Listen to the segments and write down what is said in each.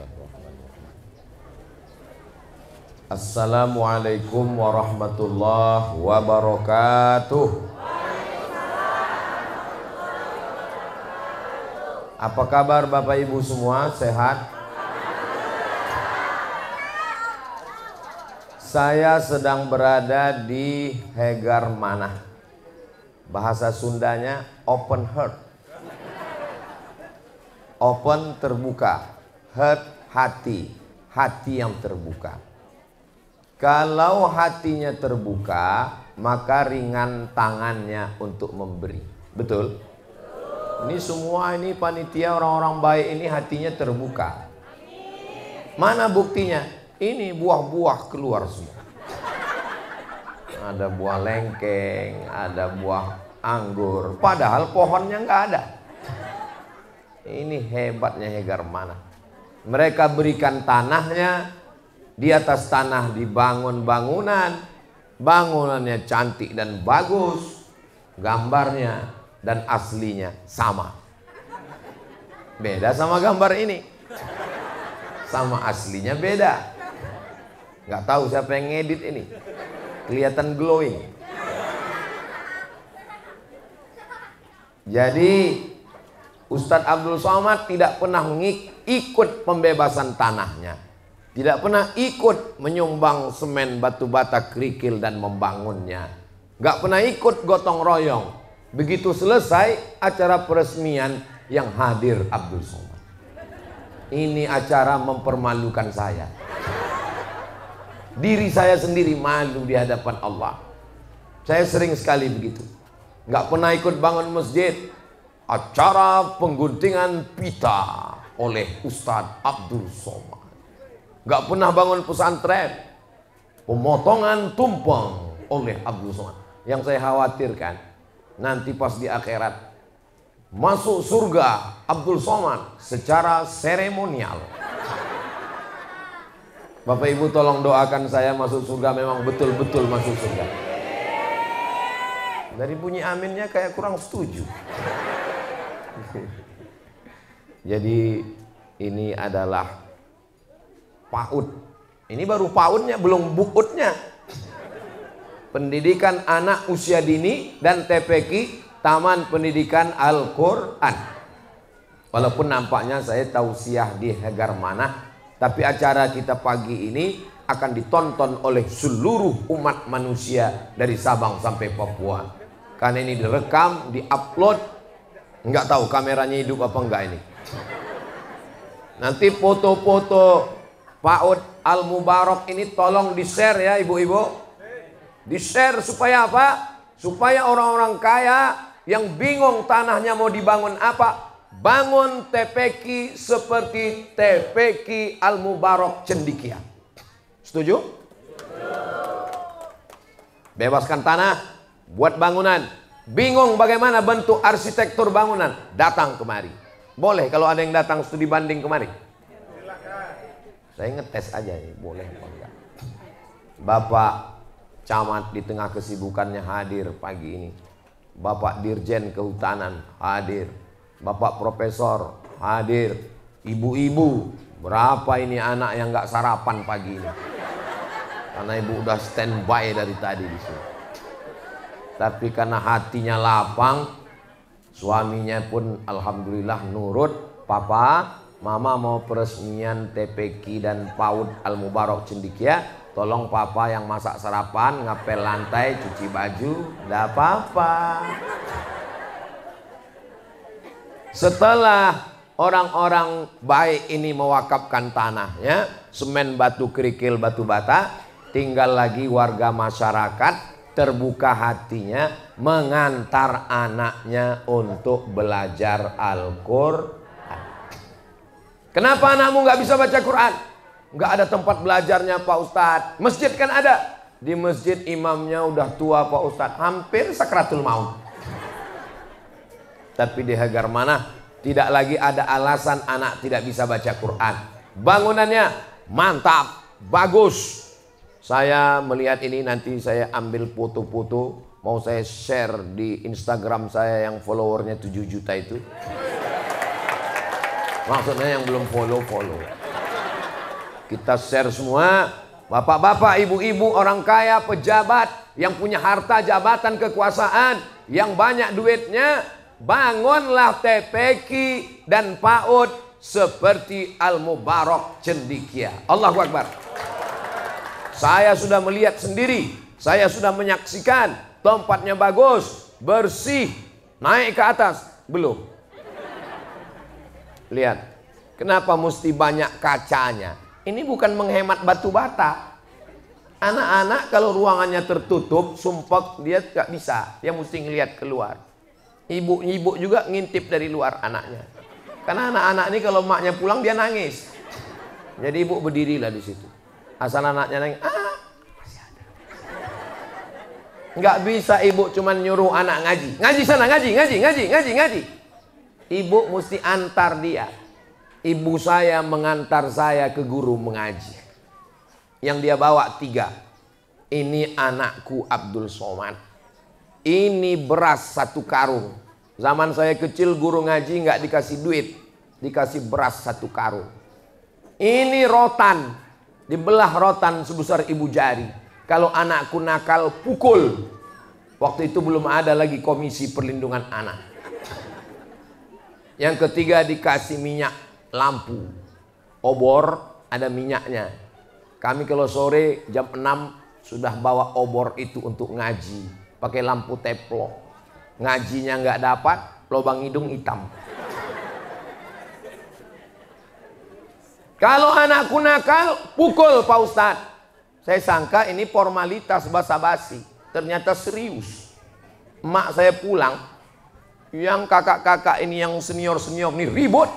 Bismillahirrahmanirrahim. Assalamualaikum warahmatullahi wabarakatuh. Apa kabar Bapak Ibu semua? Sehat? Saya sedang berada di Hegar Manah. Bahasa Sundanya open heart. Open terbuka, heart hati, hati yang terbuka. Kalau hatinya terbuka, maka ringan tangannya untuk memberi. Betul? Ini semua ini panitia orang-orang baik ini hatinya terbuka. Mana buktinya? Ini buah-buah keluar semua. Ada buah lengkeng, ada buah anggur, padahal pohonnya nggak ada. Ini hebatnya Hegar Manah. Mereka berikan tanahnya, di atas tanah dibangun bangunan, bangunannya cantik dan bagus, gambarnya dan aslinya sama. Beda sama gambar ini, sama aslinya beda. Nggak tahu siapa yang ngedit ini, kelihatan glowing. Jadi Ustadz Abdul Somad tidak pernah ikut pembebasan tanahnya, tidak pernah ikut menyumbang semen, batu bata, kerikil dan membangunnya, nggak pernah ikut gotong royong. Begitu selesai acara peresmian yang hadir Abdul Somad. Ini acara mempermalukan saya. Diri saya sendiri malu di hadapan Allah. Saya sering sekali begitu. Nggak pernah ikut bangun masjid. Acara pengguntingan pita oleh Ustadz Abdul Somad. Gak pernah bangun pesantren. Pemotongan tumpeng oleh Abdul Somad. Yang saya khawatirkan, nanti pas di akhirat masuk surga Abdul Somad secara seremonial. Bapak Ibu tolong doakan saya masuk surga, memang betul-betul masuk surga. Dari bunyi aminnya kayak kurang setuju. Jadi ini adalah PAUD. Ini baru PAUDnya, belum BUUD-nya. Pendidikan anak usia dini dan TPQ, Taman Pendidikan Al-Quran. Walaupun nampaknya saya tausiah di Hegar Manah, tapi acara kita pagi ini akan ditonton oleh seluruh umat manusia dari Sabang sampai Papua. Karena ini direkam, diupload. Nggak tahu kameranya hidup apa enggak ini. Nanti foto-foto PAUD Al-Mubarak ini tolong di-share ya ibu-ibu. Di-share supaya apa? Supaya orang-orang kaya yang bingung tanahnya mau dibangun apa, bangun TPQ seperti TPQ Al-Mubarak Cendikia. Setuju? Bebaskan tanah, buat bangunan. Bingung bagaimana bentuk arsitektur bangunan, datang kemari. Boleh kalau ada yang datang studi banding kemari. Saya ngetes aja nih, boleh apa enggak. Bapak Camat di tengah kesibukannya hadir pagi ini. Bapak Dirjen Kehutanan hadir. Bapak Profesor hadir. Ibu-ibu, berapa ini anak yang nggak sarapan pagi ini? Karena ibu udah standby dari tadi di sini. Tapi karena hatinya lapang, suaminya pun alhamdulillah nurut. Papa, mama mau peresmian TPQ dan PAUD Al-Mubarak Cendikia. Tolong papa yang masak sarapan, ngepel lantai, cuci baju. Nggak apa-apa. Setelah orang-orang baik ini mewakafkan tanahnya, semen, batu kerikil, batu bata, tinggal lagi warga masyarakat terbuka hatinya mengantar anaknya untuk belajar Al-Quran. Kenapa anakmu nggak bisa baca Quran? Nggak ada tempat belajarnya Pak Ustadz. Masjid kan ada. Di masjid imamnya udah tua Pak Ustadz, hampir sakratul maut. Tapi di Hegar Manah tidak lagi ada alasan anak tidak bisa baca Quran. Bangunannya mantap, bagus. Saya melihat ini, nanti saya ambil foto-foto, mau saya share di Instagram saya yang followernya 7 juta itu. Maksudnya yang belum follow. Kita share semua. Bapak-bapak, ibu-ibu, orang kaya, pejabat yang punya harta, jabatan, kekuasaan, yang banyak duitnya, bangunlah TPQ dan PAUD seperti Al-Mubarak Cendekia. Allahu Akbar. Saya sudah melihat sendiri, saya sudah menyaksikan, tempatnya bagus, bersih, naik ke atas. Belum. Lihat, kenapa mesti banyak kacanya? Ini bukan menghemat batu bata. Anak-anak kalau ruangannya tertutup, sumpek, dia gak bisa. Dia mesti ngelihat keluar. Ibu juga ngintip dari luar anaknya. Karena anak-anak ini kalau maknya pulang dia nangis. Jadi ibu berdirilah di situ. Asal anaknya nangis, masih ada. Nggak bisa ibu cuman nyuruh anak ngaji. Ngaji sana, ngaji. Ibu mesti antar dia. Ibu saya mengantar saya ke guru mengaji. Yang dia bawa 3. Ini anakku Abdul Somad. Ini beras 1 karung. Zaman saya kecil guru ngaji nggak dikasih duit, dikasih beras 1 karung. Ini rotan, dibelah rotan sebesar ibu jari. Kalau anakku nakal, pukul. Waktu itu belum ada lagi komisi perlindungan anak. Yang ketiga dikasih minyak lampu, obor ada minyaknya. Kami kalau sore jam 6 sudah bawa obor itu untuk ngaji, pakai lampu teplok. Ngajinya nggak dapat, lubang hidung hitam. Kalau anakku nakal, pukul Pak Ustadz. Saya sangka ini formalitas basa-basi, ternyata serius. Emak saya pulang, yang kakak-kakak ini yang senior-senior ini ribut.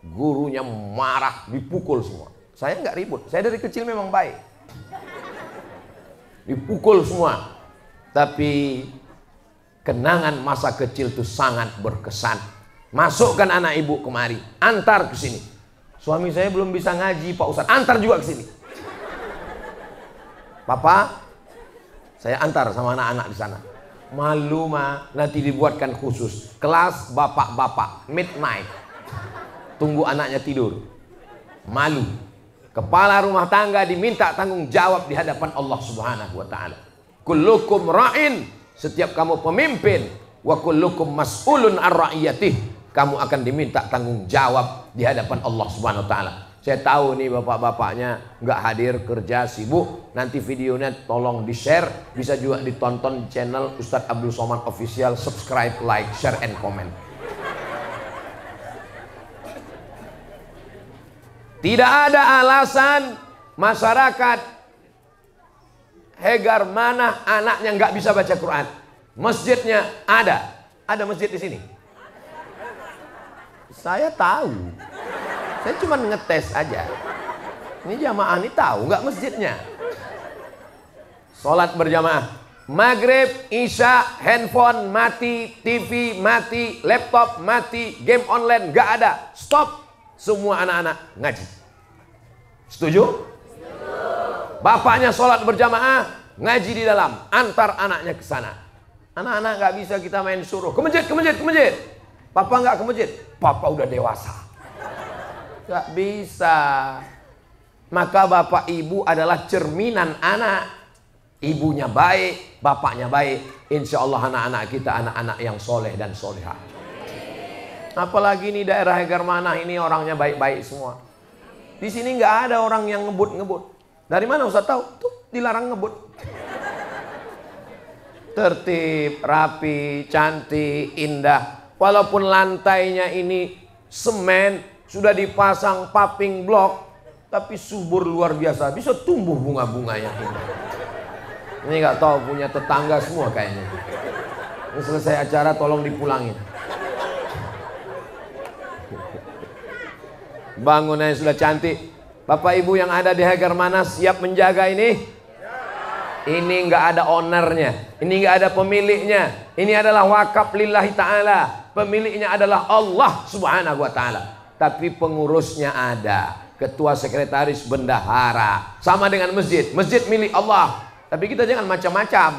Gurunya marah, dipukul semua. Saya nggak ribut, saya dari kecil memang baik. Dipukul semua. Tapi kenangan masa kecil itu sangat berkesan. Masukkan anak ibu kemari, antar ke sini. Suami saya belum bisa ngaji Pak Ustadz, antar juga ke sini. Papa, saya antar sama anak-anak di sana. Malu mah, nanti dibuatkan khusus kelas bapak-bapak midnight. Tunggu anaknya tidur. Malu. Kepala rumah tangga diminta tanggung jawab di hadapan Allah Subhanahu wa taala. Kullukum ra'in, setiap kamu pemimpin, wa kullukum mas'ulun ar-ra'iyatih. Kamu akan diminta tanggung jawab di hadapan Allah Subhanahu wa taala. Saya tahu nih bapak-bapaknya nggak hadir, kerja, sibuk. Nanti videonya tolong di-share, bisa juga ditonton di channel Ustadz Abdul Somad Official. Subscribe, like, share, and comment. Tidak ada alasan masyarakat Hegar Manah anaknya nggak bisa baca Quran. Masjidnya ada masjid di sini. Saya tahu, saya cuma ngetes aja. Ini jamaah ini tahu nggak masjidnya? Sholat berjamaah, maghrib, isya, handphone mati, TV mati, laptop mati, game online nggak ada. Stop. Semua anak-anak ngaji. Setuju? Bapaknya sholat berjamaah, ngaji di dalam, antar anaknya ke sana. Anak-anak nggak bisa kita main suruh ke masjid, ke masjid, ke masjid. Papa nggak ke masjid, papa udah dewasa. Nggak bisa. Maka bapak ibu adalah cerminan anak. Ibunya baik, bapaknya baik. Insya Allah anak-anak kita anak-anak yang soleh dan solehah. Apalagi ini daerah Hegar Manah ini orangnya baik-baik semua. Di sini nggak ada orang yang ngebut-ngebut. Dari mana Ustaz tahu? Tuh dilarang ngebut. Tertib, rapi, cantik, indah. Walaupun lantainya ini semen, sudah dipasang paving block, tapi subur luar biasa. Bisa tumbuh bunga-bunga yang indah. Ini nggak tahu punya tetangga semua kayaknya. Ini selesai acara tolong dipulangin. Bangunannya sudah cantik. Bapak ibu yang ada di Hegar Manah siap menjaga ini? Ini nggak ada ownernya, ini nggak ada pemiliknya. Ini adalah wakaf lillahi ta'ala. Pemiliknya adalah Allah Subhanahu wa ta'ala. Tapi pengurusnya ada, ketua, sekretaris, bendahara. Sama dengan masjid, masjid milik Allah. Tapi kita jangan macam-macam.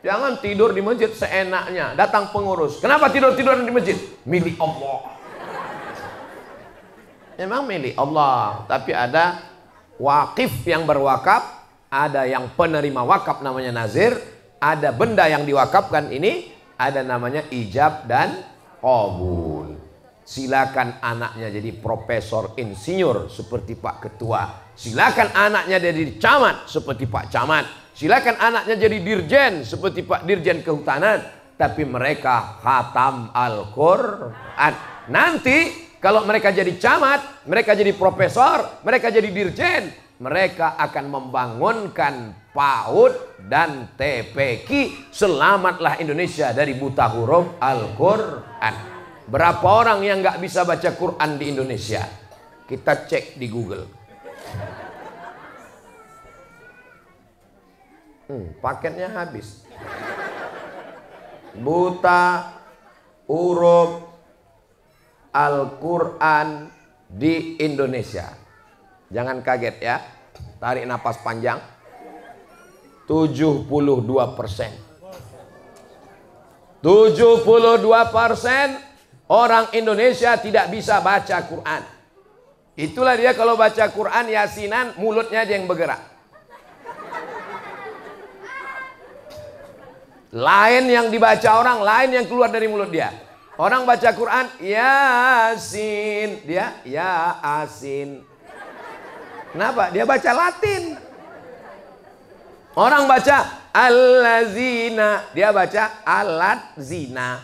Jangan tidur di masjid seenaknya. Datang pengurus, kenapa tidur-tiduran di masjid? Milik Allah. Memang milik Allah, tapi ada wakif yang berwakaf, ada yang penerima wakaf namanya nazir, ada benda yang diwakafkan ini, ada namanya ijab dan qabul. Silakan anaknya jadi profesor insinyur seperti Pak Ketua. Silakan anaknya jadi camat seperti Pak Camat. Silakan anaknya jadi dirjen seperti Pak Dirjen Kehutanan. Tapi mereka khatam Al-Quran. Nanti kalau mereka jadi camat, mereka jadi profesor, mereka jadi dirjen, mereka akan membangunkan PAUD dan TPQ. Selamatlah Indonesia dari buta huruf Al-Quran. Berapa orang yang nggak bisa baca Quran di Indonesia? Kita cek di Google. Paketnya habis. Buta huruf Al-Quran di Indonesia. Jangan kaget ya. Tarik napas panjang. 72%. 72% orang Indonesia tidak bisa baca Quran. Itulah dia kalau baca Quran yasinan mulutnya aja yang bergerak. Lain yang dibaca orang, lain yang keluar dari mulut dia. Orang baca Quran Yasin, dia ya asin. Kenapa? Dia baca Latin. Orang baca Allazina, dia baca alat zina.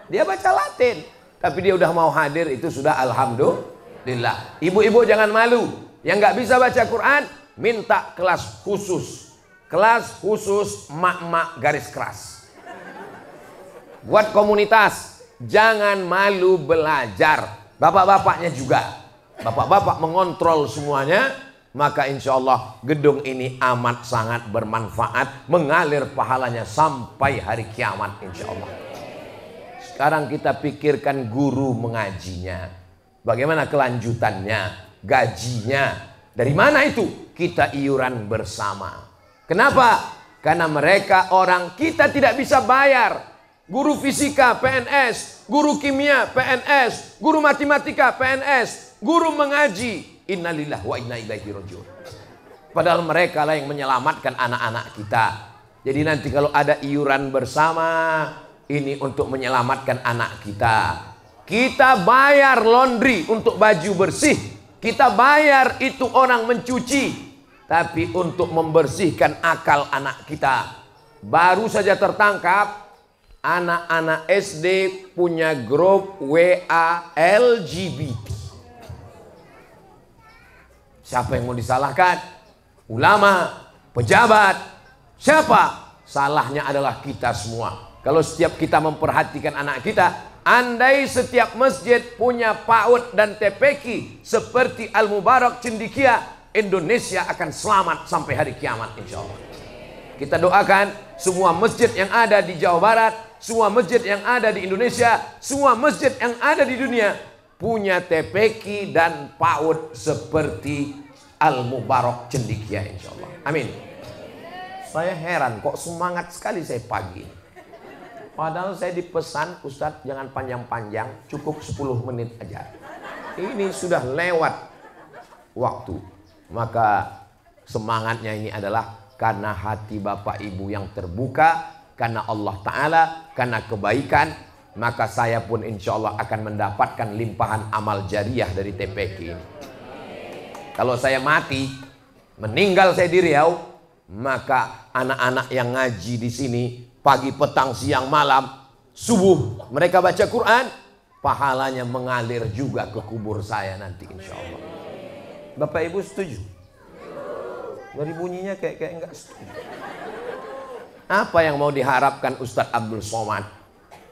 Dia baca Latin. Tapi dia udah mau hadir, itu sudah alhamdulillah. Ibu-ibu jangan malu. Yang nggak bisa baca Quran, minta kelas khusus. Kelas khusus mak-mak garis keras. Buat komunitas, jangan malu belajar. Bapak-bapaknya juga. Bapak-bapak mengontrol semuanya, maka insya Allah gedung ini amat sangat bermanfaat, mengalir pahalanya sampai hari kiamat insya Allah. Sekarang kita pikirkan guru mengajinya. Bagaimana kelanjutannya, gajinya, dari mana itu? Kita iuran bersama. Kenapa? Karena mereka orang kita tidak bisa bayar. Guru fisika PNS, guru kimia PNS, guru matematika PNS, guru mengaji. Innalillah wa inna ilaihi rajiun. Padahal mereka lah yang menyelamatkan anak-anak kita. Jadi nanti kalau ada iuran bersama, ini untuk menyelamatkan anak kita. Kita bayar laundry untuk baju bersih. Kita bayar itu orang mencuci. Tapi untuk membersihkan akal anak kita. Baru saja tertangkap anak-anak SD punya grup WA LGBT. Siapa yang mau disalahkan? Ulama, pejabat. Siapa? Salahnya adalah kita semua. Kalau setiap kita memperhatikan anak kita, andai setiap masjid punya PAUD dan TPQ seperti Al-Mubarak Cendikia, Indonesia akan selamat sampai hari kiamat insya Allah. Kita doakan semua masjid yang ada di Jawa Barat, semua masjid yang ada di Indonesia, semua masjid yang ada di dunia punya TPQ dan PAUD seperti Al-Mubarak Cendikia insya Allah. Amin. Saya heran kok semangat sekali saya pagi. Padahal saya dipesan, Ustadz jangan panjang-panjang, cukup 10 menit aja. Ini sudah lewat waktu. Maka semangatnya ini adalah karena hati Bapak Ibu yang terbuka, karena Allah Ta'ala, karena kebaikan. Maka saya pun insya Allah akan mendapatkan limpahan amal jariah dari TPQ ini. Kalau saya mati, meninggal saya di Riau, maka anak-anak yang ngaji di sini pagi, petang, siang, malam, subuh mereka baca Quran, pahalanya mengalir juga ke kubur saya nanti insya Allah. Bapak Ibu setuju? Dari bunyinya kayak enggak setuju. Apa yang mau diharapkan Ustadz Abdul Somad?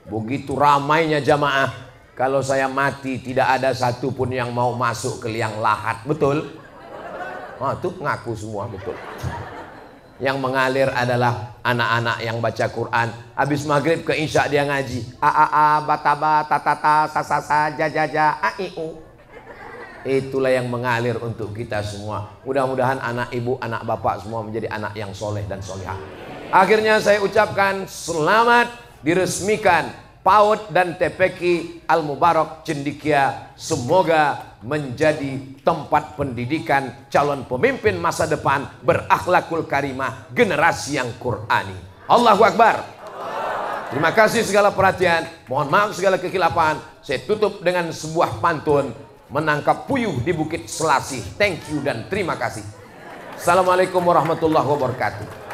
Begitu ramainya jamaah, kalau saya mati tidak ada satupun yang mau masuk ke liang lahat, betul? Oh, tuh ngaku semua betul. Yang mengalir adalah anak-anak yang baca Quran. Habis maghrib ke isya dia ngaji. A bataba tatata sasasa jajaja aiu. Itulah yang mengalir untuk kita semua. Mudah-mudahan anak ibu, anak bapak semua menjadi anak yang soleh dan solehah. Akhirnya saya ucapkan selamat diresmikan PAUD dan TPQ Al Mubarak Cendikia semoga menjadi tempat pendidikan calon pemimpin masa depan berakhlakul karimah, generasi yang Qurani. Allahu Akbar. Terima kasih segala perhatian, mohon maaf segala kekhilafan. Saya tutup dengan sebuah pantun, menangkap puyuh di Bukit Selasih. Thank you dan terima kasih. Assalamualaikum warahmatullahi wabarakatuh.